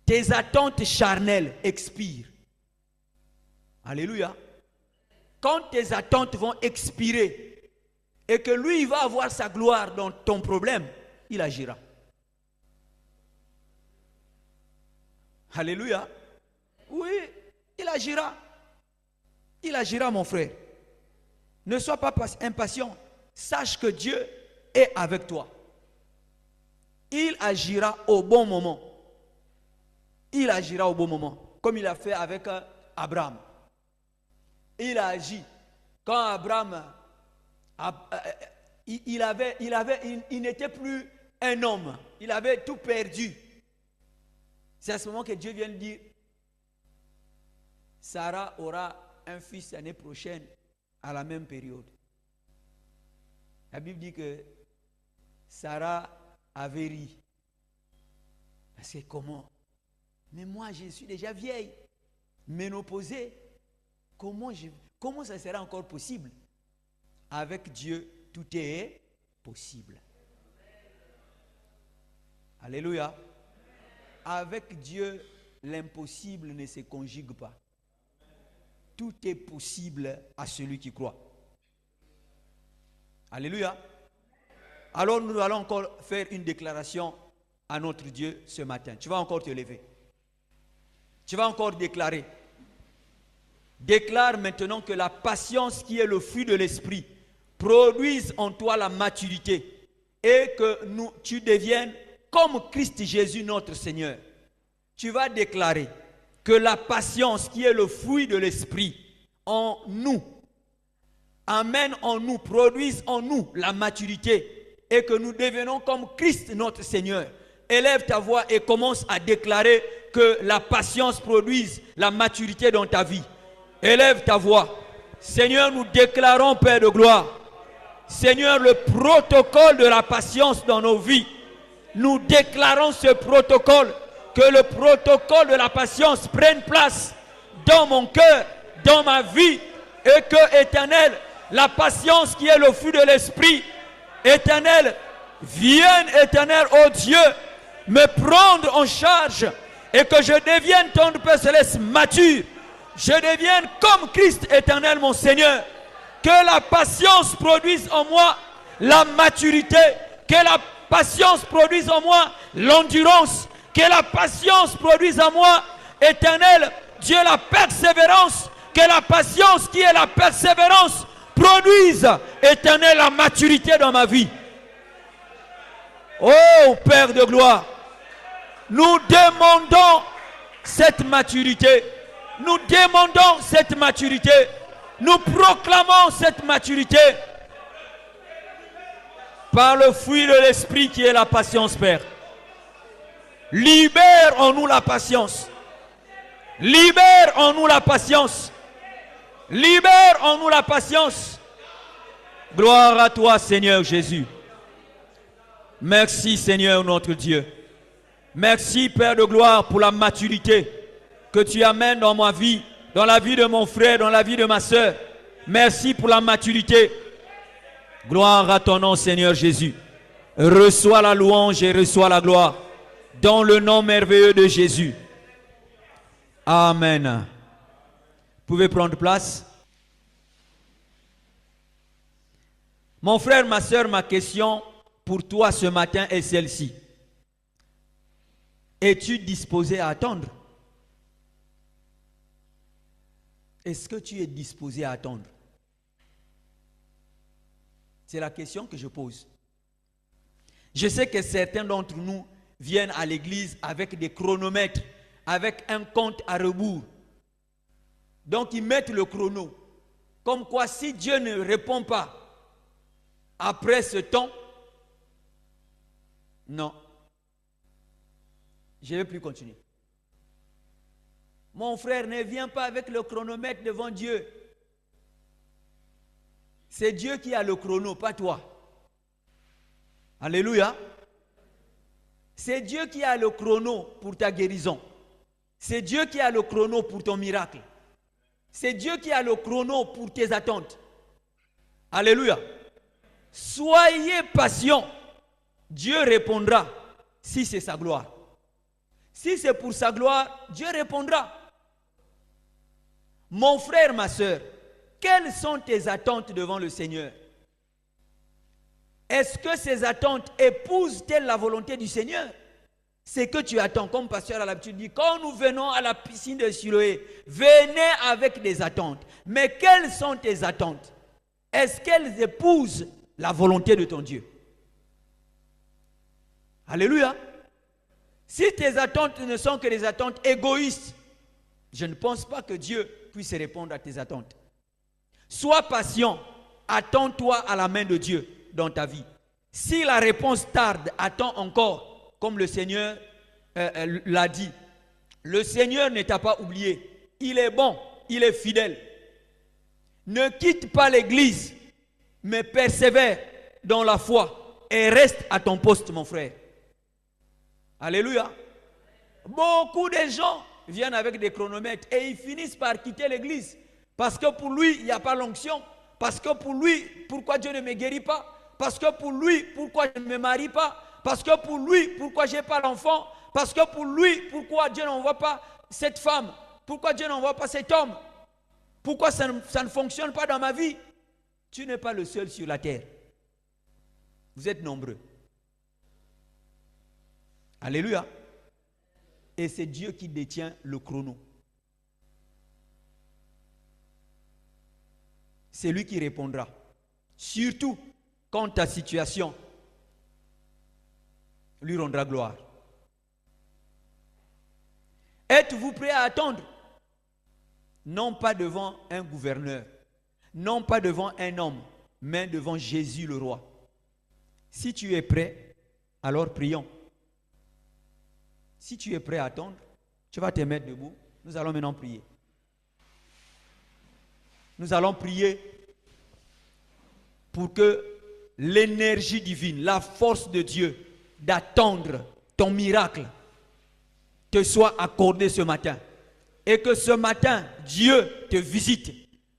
tes attentes charnelles expirent. Alléluia. Quand tes attentes vont expirer et que lui, il va avoir sa gloire dans ton problème, il agira. Alléluia. Oui, il agira. Il agira, mon frère. Ne sois pas impatient. Sache que Dieu est avec toi. Il agira au bon moment. Il agira au bon moment. Comme il a fait avec Abraham. Il a agi. Quand Abraham, il n'était plus un homme. Il avait tout perdu. C'est à ce moment que Dieu vient de dire, Sarah aura un fils l'année prochaine à la même période. La Bible dit que Sarah avait ri. C'est comment? Mais moi, je suis déjà vieille, ménopausée. Comment ça sera encore possible? Avec Dieu, tout est possible. Alléluia. Avec Dieu, l'impossible ne se conjugue pas. Tout est possible à celui qui croit. Alléluia. Alors nous allons encore faire une déclaration à notre Dieu ce matin. Tu vas encore te lever. Tu vas encore déclarer. Déclare maintenant que la patience qui est le fruit de l'esprit produise en toi la maturité et que tu deviennes comme Christ Jésus notre Seigneur. Tu vas déclarer que la patience qui est le fruit de l'esprit en nous, amène en nous, produise en nous la maturité et que nous devenons comme Christ notre Seigneur. Élève ta voix et commence à déclarer que la patience produise la maturité dans ta vie. Élève ta voix. Seigneur, nous déclarons, Père de gloire, Seigneur, le protocole de la patience dans nos vies. Nous déclarons ce protocole, que le protocole de la patience prenne place dans mon cœur, dans ma vie, et que, Éternel, la patience qui est le fruit de l'esprit, Éternel, vienne, Éternel, oh Dieu, me prendre en charge et que je devienne, ton Père céleste, mature. Je devienne comme Christ, Éternel, mon Seigneur. Que la patience produise en moi la maturité, que la patience produise en moi l'endurance, que la patience produise en moi, Éternel, Dieu, la persévérance, que la patience qui est la persévérance produise, Éternel, la maturité dans ma vie. Oh Père de gloire, nous demandons cette maturité. Nous demandons cette maturité. Nous proclamons cette maturité par le fruit de l'esprit qui est la patience, Père. Libère en nous la patience. Libère en nous la patience. Libère en nous la patience. Gloire à toi, Seigneur Jésus. Merci, Seigneur notre Dieu. Merci, Père de gloire, pour la maturité que tu amènes dans ma vie, dans la vie de mon frère, dans la vie de ma soeur. Merci pour la maturité. Gloire à ton nom, Seigneur Jésus. Reçois la louange et reçois la gloire. Dans le nom merveilleux de Jésus. Amen. Vous pouvez prendre place. Mon frère, ma soeur, ma question pour toi ce matin est celle-ci. Es-tu disposé à attendre? Est-ce que tu es disposé à attendre? C'est la question que je pose. Je sais que certains d'entre nous viennent à l'église avec des chronomètres, avec un compte à rebours. Donc ils mettent le chrono. Comme quoi si Dieu ne répond pas après ce temps, non. Je ne vais plus continuer. Mon frère, ne viens pas avec le chronomètre devant Dieu. C'est Dieu qui a le chrono, pas toi. Alléluia. C'est Dieu qui a le chrono pour ta guérison. C'est Dieu qui a le chrono pour ton miracle. C'est Dieu qui a le chrono pour tes attentes. Alléluia. Soyez patients. Dieu répondra si c'est sa gloire. Si c'est pour sa gloire, Dieu répondra. Mon frère, ma soeur, quelles sont tes attentes devant le Seigneur? Est-ce que ces attentes épousent-elles la volonté du Seigneur? C'est que tu attends, comme pasteur a l'habitude de dire, quand nous venons à la piscine de Siloé, venez avec des attentes. Mais quelles sont tes attentes? Est-ce qu'elles épousent la volonté de ton Dieu? Alléluia. Si tes attentes ne sont que des attentes égoïstes, je ne pense pas que Dieu puisse répondre à tes attentes. Sois patient, attends-toi à la main de Dieu dans ta vie. Si la réponse tarde, attends encore, comme le Seigneur l'a dit. Le Seigneur ne t'a pas oublié. Il est bon, il est fidèle. Ne quitte pas l'église, mais persévère dans la foi et reste à ton poste, mon frère. Alléluia. Beaucoup de gens viennent avec des chronomètres et ils finissent par quitter l'église. Parce que pour lui, il n'y a pas l'onction. Parce que pour lui, pourquoi Dieu ne me guérit pas? Parce que pour lui, pourquoi je ne me marie pas? Parce que pour lui, pourquoi je n'ai pas l'enfant? Parce que pour lui, pourquoi Dieu n'envoie pas cette femme? Pourquoi Dieu n'envoie pas cet homme? Pourquoi ça ne fonctionne pas dans ma vie? Tu n'es pas le seul sur la terre. Vous êtes nombreux. Alléluia. Et c'est Dieu qui détient le chrono. C'est lui qui répondra. Surtout quand ta situation lui rendra gloire. Êtes-vous prêt à attendre? Non pas devant un gouverneur, non pas devant un homme, mais devant Jésus le roi. Si tu es prêt, alors prions. Si tu es prêt à attendre, tu vas te mettre debout. Nous allons maintenant prier. Nous allons prier pour que l'énergie divine, la force de Dieu d'attendre ton miracle te soit accordée ce matin. Et que ce matin, Dieu te visite.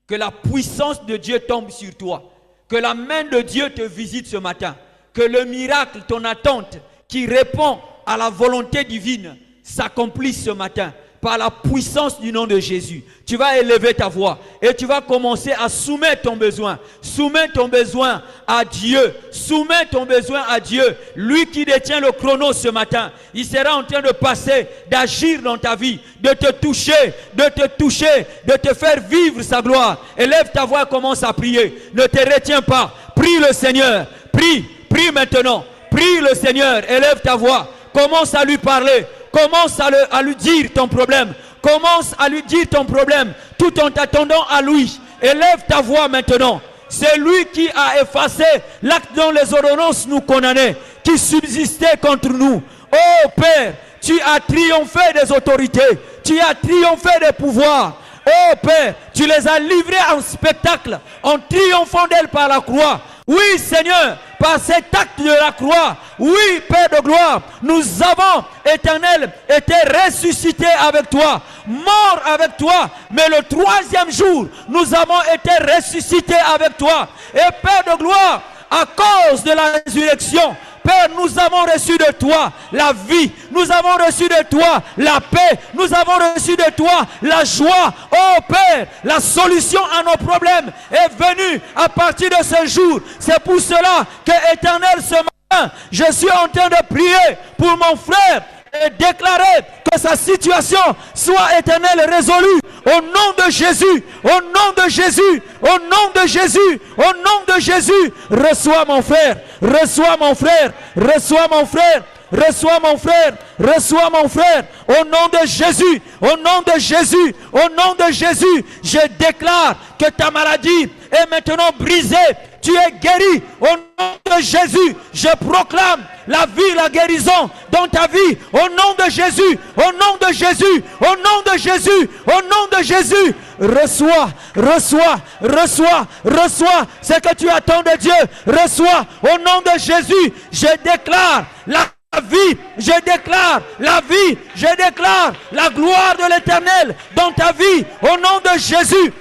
Que la puissance de Dieu tombe sur toi. Que la main de Dieu te visite ce matin. Que le miracle, ton attente, qui répond à la volonté divine, s'accomplisse ce matin. Par la puissance du nom de Jésus. Tu vas élever ta voix et tu vas commencer à soumettre ton besoin. Soumets ton besoin à Dieu. Soumets ton besoin à Dieu. Lui qui détient le chrono ce matin. Il sera en train de passer, d'agir dans ta vie, de te toucher, de te faire vivre sa gloire. Élève ta voix et commence à prier. Ne te retiens pas. Prie le Seigneur. Prie maintenant. Prie le Seigneur, élève ta voix. Commence à lui parler. Commence à lui dire ton problème. Commence à lui dire ton problème tout en t'attendant à lui. Élève ta voix maintenant. C'est lui qui a effacé l'acte dont les ordonnances nous condamnaient, qui subsistait contre nous. Oh Père, tu as triomphé des autorités. Tu as triomphé des pouvoirs. Oh Père, tu les as livrés en spectacle en triomphant d'elles par la croix. Oui Seigneur, par cet acte de la croix, oui Père de gloire, nous avons, Éternel, été ressuscités avec toi, morts avec toi, mais le troisième jour, nous avons été ressuscités avec toi. Et Père de gloire, à cause de la résurrection, Père, nous avons reçu de toi la vie, nous avons reçu de toi la paix, nous avons reçu de toi la joie. Oh Père, la solution à nos problèmes est venue à partir de ce jour. C'est pour cela que, Éternel, ce matin, je suis en train de prier pour mon frère et déclarer que sa situation soit, Éternelle, résolue au nom de Jésus, au nom de Jésus, au nom de Jésus, au nom de Jésus. Reçois mon frère, reçois mon frère, reçois mon frère, reçois mon frère, reçois mon frère, au nom de Jésus, au nom de Jésus, au nom de Jésus. Je déclare que ta maladie est maintenant brisée. Tu es guéri au nom de Jésus. Je proclame la vie, la guérison dans ta vie. Au nom de Jésus, au nom de Jésus, au nom de Jésus, au nom de Jésus. Reçois, reçois, reçois, reçois ce que tu attends de Dieu. Reçois au nom de Jésus. Je déclare la vie, je déclare la vie, je déclare la gloire de l'Éternel dans ta vie. Au nom de Jésus.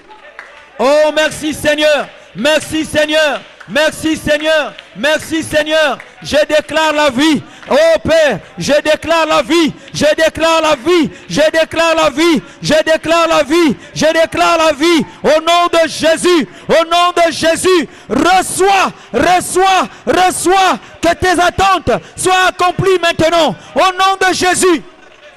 Oh, merci Seigneur. Merci Seigneur, merci Seigneur, merci Seigneur. Je déclare la vie. Oh Père, je déclare la vie, je déclare la vie, je déclare la vie, je déclare la vie, je déclare la vie. Au nom de Jésus, au nom de Jésus, reçois, reçois, reçois, que tes attentes soient accomplies maintenant. Au nom de Jésus.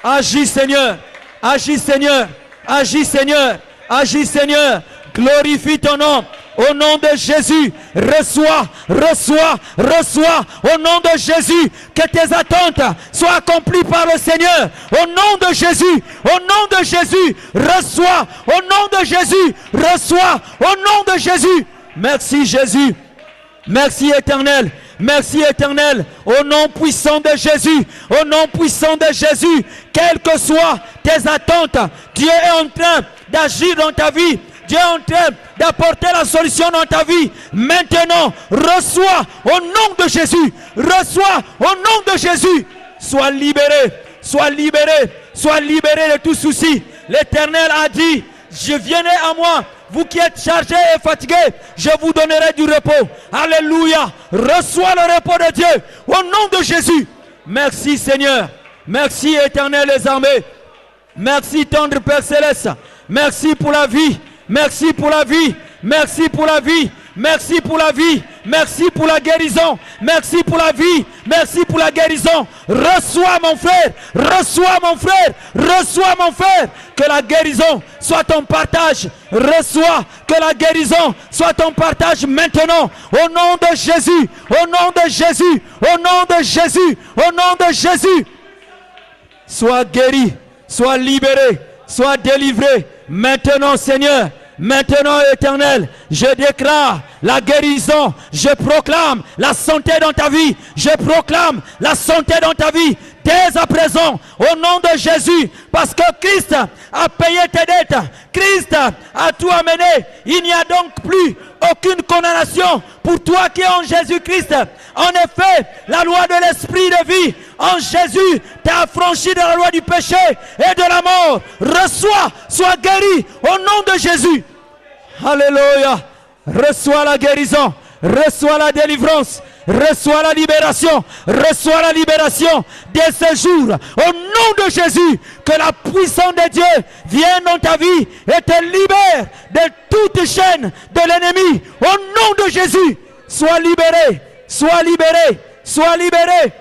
Agis Seigneur, agis Seigneur, agis Seigneur, agis Seigneur. Glorifie ton nom. Au nom de Jésus, reçois, reçois, reçois. Au nom de Jésus, que tes attentes soient accomplies par le Seigneur. Au nom de Jésus, au nom de Jésus, reçois. Au nom de Jésus, reçois. Au nom de Jésus. Merci Jésus. Merci Éternel. Merci Éternel, au nom puissant de Jésus, au nom puissant de Jésus, quelles que soient tes attentes, Dieu est en train d'agir dans ta vie. Dieu est en train d'apporter la solution dans ta vie. Maintenant, reçois au nom de Jésus. Reçois au nom de Jésus. Sois libéré, sois libéré, sois libéré de tout souci. L'Éternel a dit, je viendrai à moi. Vous qui êtes chargés et fatigués, je vous donnerai du repos. Alléluia. Reçois le repos de Dieu au nom de Jésus. Merci Seigneur. Merci Éternel des armées. Merci tendre Père Céleste. Merci pour la vie. Merci pour la vie, merci pour la vie, merci pour la vie, merci pour la guérison, merci pour la vie, merci pour la guérison. Reçois mon frère, reçois mon frère, reçois mon frère, que la guérison soit ton partage. Reçois, que la guérison soit ton partage maintenant. Au nom de Jésus, au nom de Jésus, au nom de Jésus, au nom de Jésus. Sois guéri, sois libéré, sois délivré. Maintenant Seigneur, maintenant Éternel, je déclare la guérison, je proclame la santé dans ta vie, je proclame la santé dans ta vie, dès à présent, au nom de Jésus, parce que Christ a payé tes dettes, Christ a tout amené, il n'y a donc plus aucune condamnation pour toi qui es en Jésus-Christ. En effet, la loi de l'esprit de vie en Jésus t'a affranchi de la loi du péché et de la mort. Reçois, sois guéri au nom de Jésus. Alléluia. Reçois la guérison, reçois la délivrance, reçois la libération dès ce jour. Au nom de Jésus, que la puissance de Dieu vienne dans ta vie et te libère de toute chaîne de l'ennemi. Au nom de Jésus, sois libéré, sois libéré, sois libéré.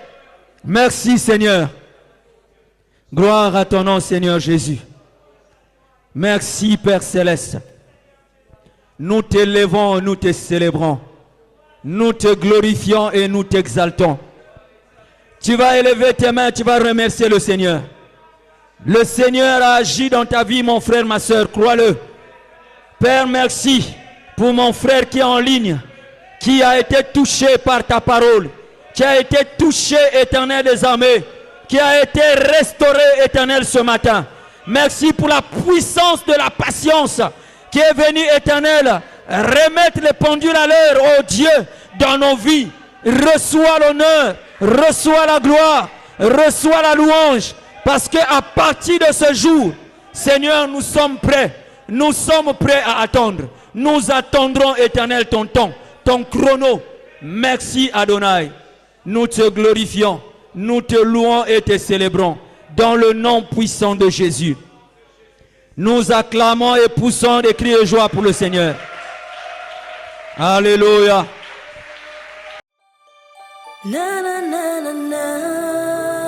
Merci Seigneur. Gloire à ton nom Seigneur Jésus. Merci Père Céleste. Nous t'élevons, nous te célébrons. Nous te glorifions et nous t'exaltons. Tu vas élever tes mains, tu vas remercier le Seigneur. Le Seigneur a agi dans ta vie, mon frère, ma soeur, crois-le. Père, merci pour mon frère qui est en ligne, qui a été touché par ta parole, qui a été touché, Éternel des armées, qui a été restauré, Éternel, ce matin. Merci pour la puissance de la patience qui est venue, Éternel, remettre les pendules à l'heure, oh Dieu, dans nos vies. Reçois l'honneur, reçois la gloire, reçois la louange, parce qu'à partir de ce jour, Seigneur, nous sommes prêts à attendre. Nous attendrons, Éternel, ton temps, ton chrono. Merci Adonai. Nous te glorifions, nous te louons et te célébrons dans le nom puissant de Jésus. Nous acclamons et poussons des cris de joie pour le Seigneur. Alléluia. Na na na na na.